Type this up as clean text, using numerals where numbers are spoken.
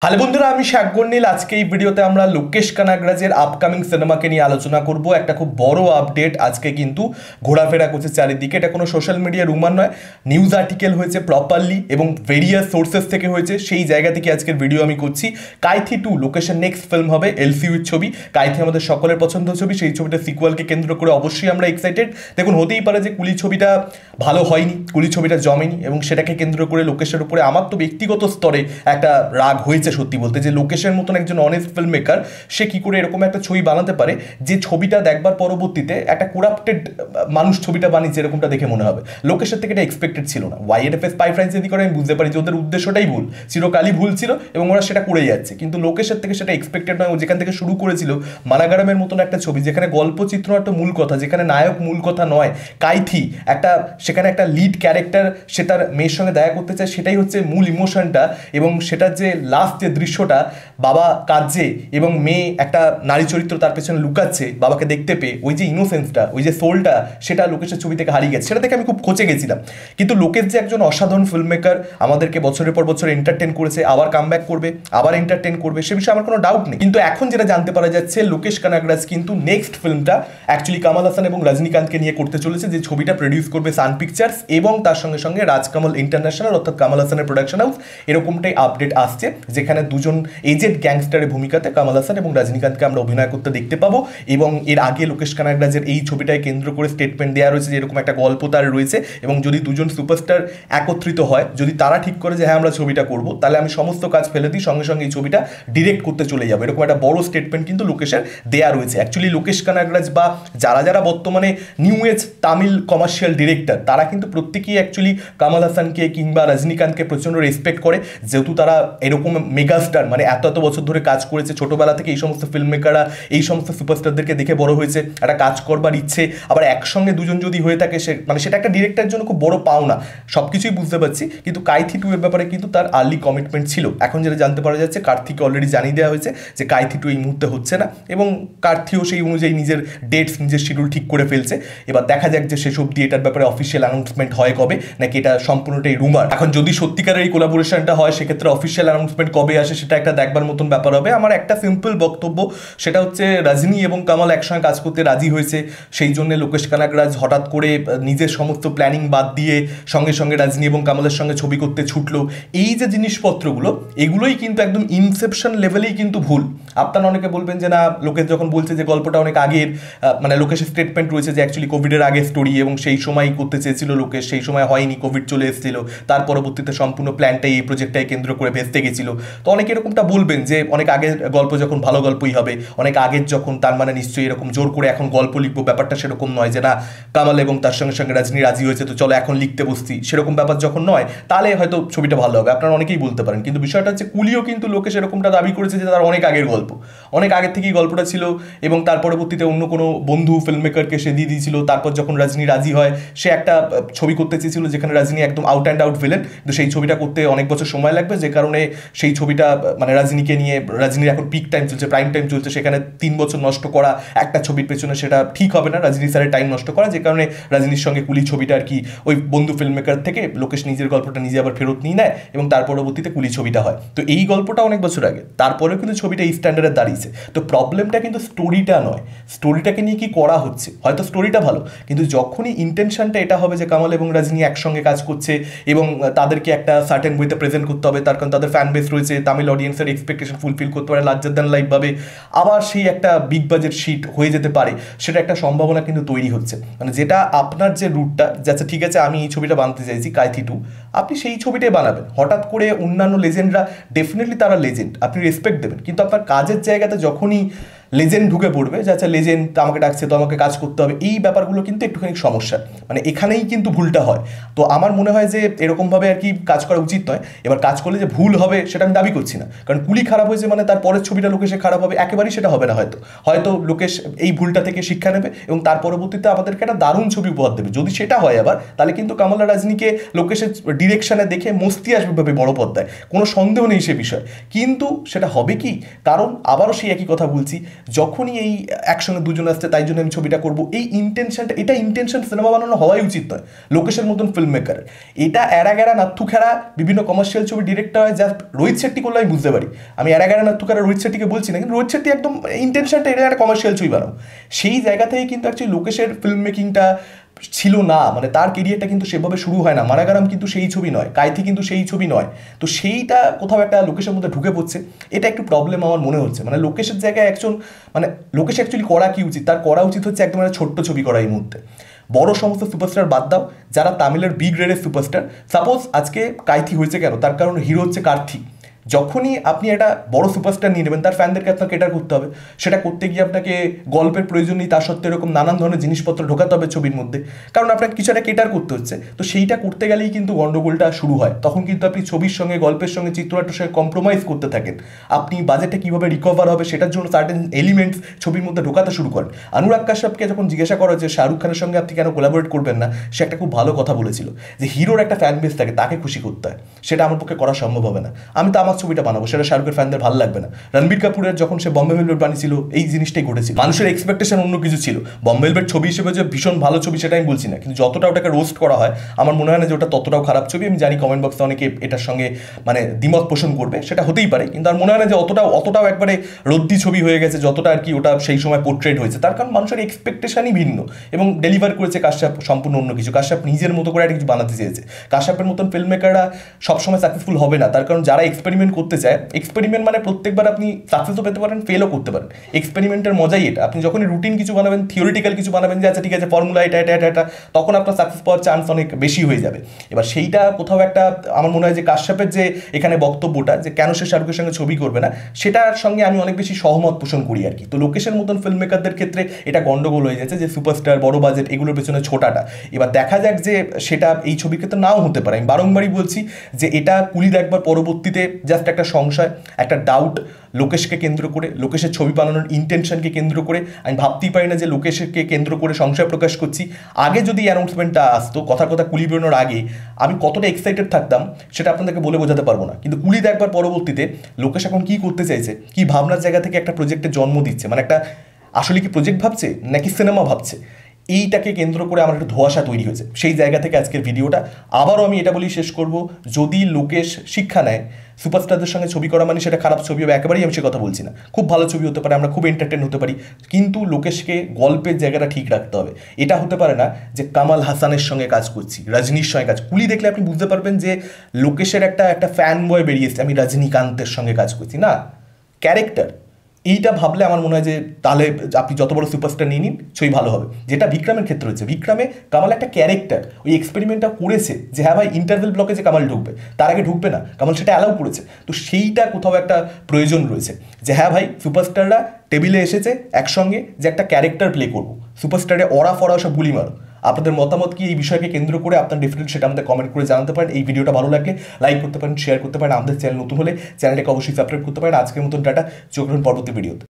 Hello বন্ধুরা, আমি শাকগন্নিল। আজকে এই ভিডিওতে আমরা লোকেশ কানাগরাজের আপকামিং সিনেমাকে নিয়ে আলোচনা করব। একটা খুব বড় আপডেট আজকে কিন্তু ঘোরাফেরা করছে চারিদিকে। এটা কোনো সোশ্যাল মিডিয়া রুমার নয়, নিউজ আর্টিকেল হয়েছে প্রপারলি এবং ভেরিয়াস সোর্সেস থেকে হয়েছে। সেই জায়গা থেকে আজকের ভিডিও আমি করছি। কাইথি 2 লোকেশের নেক্সট ফিল্ম হবে, এলসিইউর ছবি। কাইথি আমাদের সকলের পছন্দের ছবি, সেই ছবিটা সিকুয়ালকে কেন্দ্র করে অবশ্যই আমরা এক্সাইটেড। দেখুন, হতেই পারে যে কুলি ছবিটা ভালো হয়নি, কুলি ছবিটা জমেনি, এবং সেটাকে কেন্দ্র করে লোকেশের উপরে আমার তো ব্যক্তিগত স্তরে একটা রাগ হয়েছে সত্যি বলতে, যে লোকেশের মতন একজন অনেস্ট ফিল্ম মেকার সে কি করে এরকম একটা ছবি বানাতে পারে যে ছবিটা দেখবার পরবর্তীতে একটা করাপ্টেড মানুষ ছবিটা বানিয়েছে এরকমটা দেখে মনে হবে। লোকেশের থেকে এটা এক্সপেক্টেড ছিল না। ওয়াইএফএস পাই ফ্রাঞ্চাইজি করে আমি বুঝতে পারি যে ওদের উদ্দেশ্যটাই ভুল, চিরকালই ভুল ছিল এবং ওরা সেটা করে যাচ্ছে, কিন্তু লোকেশের থেকে সেটা এক্সপেক্টেড নয়। ও যেখান থেকে শুরু করেছিল মানাগারামের মতন একটা ছবি, যেখানে গল্প চিত্র একটা মূল কথা, যেখানে নায়ক মূল কথা নয়, কাইথি একটা সেখানে একটা লিড ক্যারেক্টার, সে তার মেয়ের সঙ্গে দেখা করতে চায়, সেটাই হচ্ছে মূল ইমোশনটা। এবং সেটার যে লাস্ট যে দৃশ্যটা, বাবা কাঁদছে এবং মেয়ে একটা নারী চরিত্র তার পেছনে লুকাচ্ছে বাবাকে দেখতে পেয়ে, ওই যে ইনোসেন্সটা, ওই যে সোলটা, সেটা লোকেশের ছবি থেকে হারিয়ে গেছে। সেটা থেকে আমি খুব খচে গেছিলাম। কিন্তু লোকেশ যে একজন অসাধারণ ফিল্ম মেকার, আমাদেরকে বছরের পর বছর এন্টারটেন করেছে, আবার কামব্যাক করবে, আবার এন্টারটেন করবে, সে বিষয়ে আমার কোনো ডাউট নেই। কিন্তু এখন যেটা জানতে পারা যাচ্ছে, লোকেশ কানাগরাজ কিন্তু নেক্সট ফিল্মটা অ্যাকচুয়ালি কামাল হাসান এবং রজনীকান্তকে নিয়ে করতে চলেছে, যে ছবিটা প্রডিউস করবে সান পিকচার্স এবং তার সঙ্গে সঙ্গে রাজকমল ইন্টারন্যাশনাল, অর্থাৎ কামাল হাসানের প্রোডাকশন হাউস। এরকমটাই আপডেট আসছে, যেখানে দুজন এজেড গ্যাংস্টারের ভূমিকাতে কামাল হাসান এবং রজনীকান্তকে আমরা অভিনয় করতে দেখতে পাবো। এবং এর আগে লোকেশ কানাগরাজের এই ছবিটাকে কেন্দ্র করে স্টেটমেন্ট দেওয়া রয়েছে যে এরকম একটা গল্প তার রয়েছে, এবং যদি দুজন সুপারস্টার একত্রিত হয়, যদি তারা ঠিক করে যে হ্যাঁ আমরা ছবিটা করবো, তাহলে আমি সমস্ত কাজ ফেলে দিই, সঙ্গে সঙ্গে এই ছবিটা ডিরেক্ট করতে চলে যাবো। এরকম একটা বড় স্টেটমেন্ট কিন্তু লোকেশের দেয়া রয়েছে। অ্যাকচুয়ালি লোকেশ কানাগরাজ বা যারা যারা বর্তমানে new age Tamil commercial director, তারা কিন্তু প্রত্যেকেই অ্যাকচুয়ালি কামাল হাসানকে কিংবা রজনীকান্তকে প্রচণ্ড রেসপেক্ট করে, যেহেতু তারা এরকম মেগাস্টার, মানে এত এত বছর ধরে কাজ করেছে, ছোটবেলা থেকে এই সমস্ত ফিল্ম মেকাররা এই সমস্ত সুপারস্টারদেরকে দেখে বড় হয়েছে, একটা কাজ করবার ইচ্ছে। আবার একসঙ্গে দুজন যদি হয়ে থাকে, সে মানে সেটা একটা ডিরেক্টরের জন্য খুব বড় পাওনা। সব কিছুই বুঝতে পারছি, কিন্তু কাইথি 2 এর ব্যাপারে কিন্তু তার আর্লি কমিটমেন্ট ছিল। এখন যেটা জানতে পারা যাচ্ছে, কার্থিকে অলরেডি জানিয়ে দেওয়া হয়েছে যে কাইথি 2 এই মুহূর্তে হচ্ছে না, এবং কার্থিও সেই অনুযায়ী নিজের ডেটস, নিজের শিডিউল ঠিক করে ফেলছে। এবার দেখা যাক যে শেষ অব্দি এটার ব্যাপারে অফিসিয়াল অ্যানাউন্সমেন্ট হয় কবে, নাকি এটা সম্পূর্ণটাই রুমার। এখন যদি সত্যিকারের এই কোলাবোরেশনটা হয়, সেক্ষেত্রে অফিসিয়াল অ্যানাউন্সমেন্ট কবে আসে সেটা একটা দেখবার মতন ব্যাপার হবে। আমার একটা সিম্পল বক্তব্য, সেটা হচ্ছে রজনী এবং কামাল একসঙ্গে কাজ করতে রাজি হয়েছে, সেই জন্য লোকেশ কানাগরাজ হঠাৎ করে নিজের সমস্ত প্ল্যানিং বাদ দিয়ে সঙ্গে সঙ্গে রজনী এবং কামালের সঙ্গে ছবি করতে ছুটলো। এই যে জিনিসপত্রগুলো, এগুলোই কিন্তু একদম ইনসেপশন লেভেলেই কিন্তু ভুল। আপনারা অনেকে বলবেন যে না, লোকেশ যখন বলছে যে গল্পটা অনেক আগের, মানে লোকেশের স্টেটমেন্ট রয়েছে যে অ্যাকচুয়ালি কোভিডের আগের স্টোরি, এবং সেই সময় করতে চেয়েছিল লোকেশ, সেই সময় হয়নি, কোভিড চলে এসেছিল, তার পরবর্তীতে সম্পূর্ণ প্ল্যানটাই এই প্রজেক্টটাই কেন্দ্র করে ভেস্তে গেছিল। তো অনেকে এরকমটা বলবেন যে অনেক আগের গল্প যখন ভালো গল্পই হবে, অনেক আগের যখন, তার মানে নিশ্চয়ই এরকম জোর করে এখন গল্প লিখবো, ব্যাপারটা সেরকম নয় যে না কামাল এবং তার সঙ্গে সঙ্গে রজনী রাজি হয়েছে তো চলো এখন লিখতে বসছি, সেরকম ব্যাপার যখন নয়, তাহলে হয়তো ছবিটা ভালো হবে, আপনারা অনেকেই বলতে পারেন। কিন্তু বিষয়টা হচ্ছে, কুলিও কিন্তু লোকেশ এরকমটা দাবি করেছে যে তার অনেক আগের গল্প, অনেক আগের থেকেই গল্পটা ছিল, এবং তার পরবর্তীতে অন্য কোনো বন্ধু ফিল্ম মেকারকে সে দিয়ে দিয়েছিল। তারপর যখন রজনী রাজি হয়, সে একটা ছবি করতে চেয়েছিল যেখানে রজনী একদম আউট অ্যান্ড আউট ভিলেন, কিন্তু সেই ছবিটা করতে অনেক বছর সময় লাগবে, যে কারণে সেই ছবিটা মানে রজনীকে নিয়ে, রজনীর এখন পিক টাইম চলছে, প্রাইম টাইম চলছে, সেখানে 3 বছর নষ্ট করা একটা ছবির পেছনে, সেটা ঠিক হবে না রজনী স্যারের টাইম নষ্ট করা, যে কারণে রজনীর সঙ্গে কুলি ছবিটা আর কি ওই বন্ধু ফিল্ম মেকার থেকে লোকেশ নিজের গল্পটা নিজে আবার ফেরত নিয়ে নেয়, এবং তার পরবর্তীতে কুলি ছবিটা হয়। তো এই গল্পটা অনেক বছর আগে, তারপরেও কিন্তু ছবিটা এই স্ট্যান্ডার্ডে দাঁড়িয়েছে। তো প্রবলেমটা কিন্তু স্টোরিটা নয়, স্টোরিটাকে নিয়ে কি করা হচ্ছে। হয়তো স্টোরিটা ভালো, কিন্তু যখনই ইন্টেনশনটা এটা হবে যে কামাল এবং রজনী একসঙ্গে কাজ করছে এবং তাদেরকে একটা সার্টেন বইতে প্রেজেন্ট করতে হবে, তার কারণ তাদের ফ্যান বেস রয়েছে, তামিল অডিয়েন্সের এক্সপেকটেশন ফুলফিল করতে পারে লার্জার দ্যান লাইফ ভাবে, আবার সেই একটা বিগ বাজেট শিট হয়ে যেতে পারে, সেটা একটা সম্ভাবনা কিন্তু তৈরি হচ্ছে। মানে যেটা আপনার যে রুটটা যাচ্ছে, ঠিক আছে আমি এই ছবিটা বানাতে চাইছি কাইথি 2, আপনি সেই ছবিটাই বানাবেন। হঠাৎ করে অন্যান্য লেজেন্ডরা, ডেফিনেটলি তারা লেজেন্ড, আপনি রেসপেক্ট দেবেন, কিন্তু আপনার কাজের জায়গাতে যখনই লেজেন্ড ঢুকে পড়বে যে আচ্ছা লেজেন্ড আমাকে ডাকছে তো আমাকে কাজ করতে হবে, এই ব্যাপারগুলো কিন্তু একটুখানি সমস্যা, মানে এখানেই কিন্তু ভুলটা হয়। তো আমার মনে হয় যে এরকমভাবে আর কি কাজ করা উচিত নয়। এবার কাজ করলে যে ভুল হবে সেটা আমি দাবি করছি না, কারণ কুলি খারাপ হয়েছে মানে তার পরের ছবিটা লোকেশে খারাপ হবে, একেবারেই সেটা হবে না। হয়তো হয়তো লোকেশ এই ভুলটা থেকে শিক্ষা নেবে এবং তার পরবর্তীতে আমাদেরকে একটা দারুণ ছবি উপহার দেবে। যদি সেটা হয় আবার, তাহলে কিন্তু কামাল রজনীকে লোকেশের ডিরেকশনে দেখে মস্তি আসবে ভাবে বড় পর্দায়, কোনো সন্দেহ নেই সে বিষয়। কিন্তু সেটা হবে কি, কারণ আবারও সেই একই কথা বলছি, যখনই এই একসঙ্গে দুজন আসছে তাই জন্য আমি ছবিটা করবো, এই ইন্টেনশনটা, এটা ইন্টেনশন সিনেমা বানানো হওয়াই উচিত নয় লোকেশের মতন ফিল্ম মেকার। এটা এড়াগেড়া নাথু খেরা বিভিন্ন কমার্শিয়াল ছবি ডিরেক্টর হয়, জাস্ট রোহিত শেট্টি করলে আমি বুঝতে পারি। আমি এড়াগেড়া নাথু খেরা রোহিত শেট্টিকে বলছি না, কিন্তু রোহিত শেট্টি একদম ইন্টেনশনটা এটা একটা কমার্শিয়াল ছবি বানাও, সেই জায়গা থেকে কিন্তু অ্যাকচুয়ালি লোকেশের ফিল্ম মেকিংটা ছিল না, মানে তার কেরিয়ারটা কিন্তু সেভাবে শুরু হয় না। মারাগারাম কিন্তু সেই ছবি নয়, কাইথি কিন্তু সেই ছবি নয়, তো সেইটা কোথাও একটা লোকেশের মধ্যে ঢুকে পড়ছে, এটা একটু প্রবলেম আমার মনে হচ্ছে। মানে লোকেশের জায়গায় একজন, মানে লোকেশ অ্যাকচুয়ালি করা কি উচিত, তার করা উচিত হচ্ছে একদম একটা ছোট্ট ছবি করা এই মুহূর্তে। বড় সমস্ত সুপারস্টার বাদ দাও, যারা তামিলের বি গ্রেডের সুপারস্টার, সাপোজ আজকে কাইথি হয়েছে কেন, তার কারণ হিরো হচ্ছে কার্থি। যখনই আপনি একটা বড় সুপারস্টার নিয়ে নেবেন, তার ফ্যানদেরকে আপনাকে কেটার করতে হবে, সেটা করতে গিয়ে আপনাকে গল্পের প্রয়োজন নেই, তার সত্ত্বেও এরকম নানান ধরনের জিনিসপত্র ঢোকাতে হবে ছবির মধ্যে, কারণ আপনাকে কিছু একটা কেটার করতে হচ্ছে। তো সেইটা করতে গেলেই কিন্তু গন্ডগোলটা শুরু হয়, তখন কিন্তু আপনি ছবির সঙ্গে, গল্পের সঙ্গে, চিত্রনাট্যের সঙ্গে কম্প্রোমাইজ করতে থাকেন। আপনি বাজেটটা কীভাবে রিকভার হবে সেটার জন্য সার্টেন এলিমেন্টস ছবির মধ্যে ঢোকাতে শুরু করেন। অনুরাগ কাশ্যপকে যখন জিজ্ঞাসা করা যে শাহরুখ খানের সঙ্গে আপনি কেন কোলাবোরেট করবেন না, সে একটা খুব ভালো কথা বলেছিল যে হিরোর একটা ফ্যান বেস থাকে, তাকে খুশি করতে হয়, সেটা আমার পক্ষে করা সম্ভব হবে না। আমি তো আমার ছবিটা বানাবো, সেটা শাহরুখের ফ্যানদের ভালো লাগবে না। রণবীর কাপুরের যখন সে বম্বে ভেলভেট বানিয়েছিল, এই জিনিসটাই ঘটেছিল, মানুষের এক্সপেকটেশন অন্য কিছু ছিল। বম্বে ভেলভেট ছবি হিসেবে যে ভীষণ ভালো ছবি সেটা আমি বলছি না, কিন্তু যতটা ওটাকে রোস্ট করা হয় আমার মনে হয় না যে ওটা ততটাও খারাপ ছবি। আমি জানি কমেন্ট বক্সে অনেকে এটার সঙ্গে মানে দ্বিমত পোষণ করবে, সেটা হতেই পারে, কিন্তু আমার মনে হয় না যে অতটাও একবারে রদ্দি ছবি হয়ে গেছে যতটা আর কি ওটা সেই সময় পোর্ট্রেট হয়েছে। তার কারণ মানুষের এক্সপেকটেশনই ভিন্ন, এবং ডেলিভার করেছে কাশ্যপ সম্পূর্ণ অন্য কিছু। কাশ্যপ নিজের মতো করে একটা কিছু বানাতে চেয়েছে। কাশ্যপের মতন ফিল্ম মেকাররা সবসময় সাকসেসফুল হবে না, তার কারণ যারা এক্সপেরিমেন্ট করতে চায়, এক্সপেরিমেন্ট মানে প্রত্যেকবার আপনি সাকসেসও পেতে পারেন, ফেলও করতে পারেন। এক্সপেরিমেন্টের মজাই এটা, আপনি যখনই রুটিন কিছু বানাবেন, থিওরিটিক্যাল কিছু বানাবেন যে আচ্ছা ঠিক আছে ফর্মুলা এটা এটা এটা এটা, তখন আপনার সাকসেস পাওয়ার চান্স অনেক বেশি হয়ে যাবে। এবার সেইটা কোথাও একটা আমার মনে হয় যে কাশ্যপের যে এখানে বক্তব্যটা যে কেন সে শাহরুখের সঙ্গে ছবি করবে না, সেটার সঙ্গে আমি অনেক বেশি সহমত পোষণ করি আর কি। তো লোকেশের মতন ফিল্ম মেকারদের ক্ষেত্রে এটা গন্ডগোল হয়ে যাচ্ছে যে সুপারস্টার, বড় বাজেট, এগুলোর পেছনে ছোটাটা। এবার দেখা যাক যে সেটা এই ছবির ক্ষেত্রে নাও হতে পারে। আমি বারংবারই বলছি যে এটা কুলি দেখবার পরবর্তীতে জাস্ট একটা সংশয়, একটা ডাউট লোকেশকে কেন্দ্র করে, লোকেশের ছবি বানানোর ইন্টেনশনকে কেন্দ্র করে। আমি ভাবতেই পারি না যে লোকেশকে কেন্দ্র করে সংশয় প্রকাশ করছি। আগে যদি অ্যানাউন্সমেন্টটা আসতো, কথা কুলি বেরোনোর আগে, আমি কতটা এক্সাইটেড থাকতাম সেটা আপনাদেরকে বলে বোঝাতে পারবো না। কিন্তু কুলি দেখবার পরবর্তীতে লোকেশ এখন কী করতে চাইছে, কী ভাবনার জায়গা থেকে একটা প্রজেক্টের জন্ম দিচ্ছে, মানে একটা আসলে কি প্রজেক্ট ভাবছে নাকি সিনেমা ভাবছে, এইটাকে কেন্দ্র করে আমার একটা ধোঁয়াশা তৈরি হয়েছে। সেই জায়গা থেকে আজকের ভিডিওটা। আবারও আমি এটা বলেই শেষ করব, যদি লোকেশ শিক্ষা নেয়, সুপারস্টারদের সঙ্গে ছবি করা মানে সেটা খারাপ ছবি হবে একেবারেই আমি সে কথা বলছি না। খুব ভালো ছবি হতে পারে, আমরা খুব এন্টারটেন হতে পারি, কিন্তু লোকেশকে গল্পের জায়গাটা ঠিক রাখতে হবে। এটা হতে পারে না যে কামাল হাসানের সঙ্গে কাজ করছি, রজনীর সঙ্গে কাজ। কুলি দেখলে আপনি বুঝতে পারবেন যে লোকেশের একটা ফ্যান বয় বেরিয়েছে, আমি রজনীকান্তের সঙ্গে কাজ করছি না, ক্যারেক্টার। এইটা ভাবলে আমার মনে হয় যে তাহলে আপনি যত বড় সুপারস্টার নিয়ে নিন, ছবি ভালো হবে। যেটা বিক্রমের ক্ষেত্রে হচ্ছে, বিক্রমে কামাল একটা ক্যারেক্টার, ওই এক্সপেরিমেন্টটা করেছে যে হ্যাঁ ভাই ইন্টারভেল ব্লকে যে কামাল ঢুকবে, তার আগে ঢুকবে না, কামাল সেটা অ্যালাউ করেছে। তো সেইটা কোথাও একটা প্রয়োজন রয়েছে যে হ্যাঁ ভাই সুপারস্টাররা টেবিলে এসেছে একসঙ্গে, যে একটা ক্যারেক্টার প্লে করবো, সুপারস্টারে অরা ফরা সব গুলি মারো। আপনাদের মতামত কি এই বিষয়কে কেন্দ্র করে, আপনার ডেফিনেটলি সেটা আমাদের কমেন্ট করে জানাতে পারেন। এই ভিডিওটা ভালো লাগলে লাইক করতে পারেন, শেয়ার করতে পারেন। আমাদের চ্যানেল নতুন হলে চ্যানেলটাকে অবশ্যই সাবস্ক্রাইব করতে পারেন। আজকের মতন টাটা, চোখ রাখুন পরবর্তী ভিডিওতে।